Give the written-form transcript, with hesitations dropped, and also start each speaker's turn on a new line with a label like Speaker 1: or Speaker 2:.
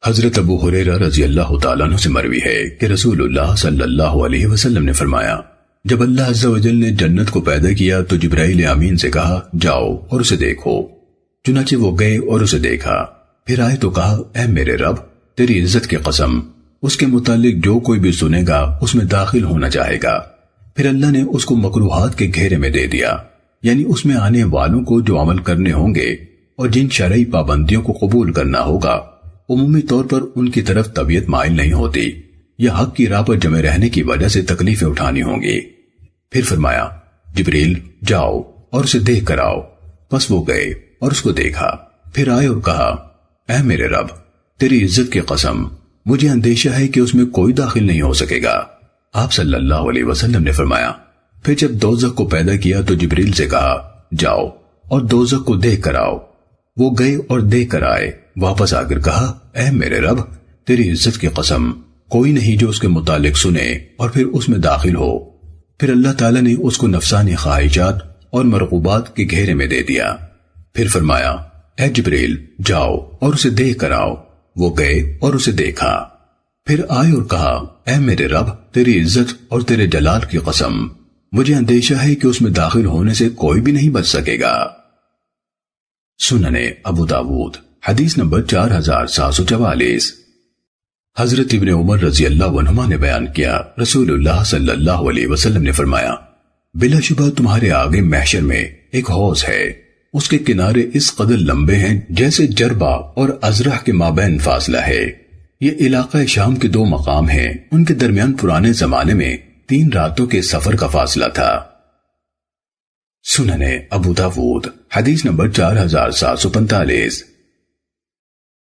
Speaker 1: حضرت ابو ہریرہ رضی اللہ تعالیٰ عنہ سے مروی ہے کہ رسول اللہ صلی اللہ علیہ وسلم نے فرمایا، جب اللہ عز و جل نے جنت کو پیدا کیا تو جبرائیل امین سے کہا جاؤ اور اسے دیکھو۔ چنانچہ وہ گئے اور اسے دیکھا، پھر آئے تو کہا اے میرے رب، تیری عزت کی قسم، اس کے متعلق جو کوئی بھی سنے گا اس میں داخل ہونا چاہے گا۔ پھر اللہ نے اس کو مکروہات کے گھیرے میں دے دیا، یعنی اس میں آنے والوں کو جو عمل کرنے ہوں گے اور جن شرعی پابندیوں کو قبول کرنا ہوگا عمومی طور پر ان کی طرف طبیعت مائل نہیں ہوتی یا حق کی راہ پر جمے رہنے کی وجہ سے تکلیفیں اٹھانی ہوں گی۔ پھر فرمایا جبریل جاؤ اور اسے دیکھ کر آؤ۔ پس وہ گئے اور اس کو دیکھا، پھر آئے اور کہا اے میرے رب، تیری عزت کی قسم، مجھے اندیشہ ہے کہ اس میں کوئی داخل نہیں ہو سکے گا۔ آپ صلی اللہ علیہ وسلم نے فرمایا، پھر جب دوزخ کو پیدا کیا تو جبریل سے کہا جاؤ اور دوزخ کو دیکھ کر آؤ۔ وہ گئے اور دیکھ کر آئے، واپس آ کر کہا اے میرے رب، تیری عزت کی قسم، کوئی نہیں جو اس کے متعلق سنے اور پھر اس میں داخل ہو۔ پھر اللہ تعالیٰ نے اس کو نفسانی خواہشات اور مرغوبات کے گھیرے میں دے دیا۔ پھر فرمایا اے جبریل جاؤ اور اسے دیکھ کر آؤ۔ وہ گئے اور اسے دیکھا، پھر آئے اور کہا اے میرے رب، تیری عزت اور تیرے جلال کی قسم، مجھے اندیشہ ہے کہ اس میں داخل ہونے سے کوئی بھی نہیں بچ سکے گا۔ سنن ابو داود حدیث نمبر 4744۔ حضرت ابن عمر رضی اللہ عنہما نے بیان کیا، رسول اللہ صلی اللہ علیہ وسلم نے فرمایا، بلا شبہ تمہارے آگے محشر میں ایک حوض ہے، اس کے کنارے اس قدر لمبے ہیں جیسے جربہ اور ازرح کے مابین فاصلہ ہے۔ یہ علاقہ شام کے 2 مقام ہیں، ان کے درمیان پرانے زمانے میں 3 راتوں کے سفر کا فاصلہ تھا۔ سنن ابو داود حدیث نمبر 4745۔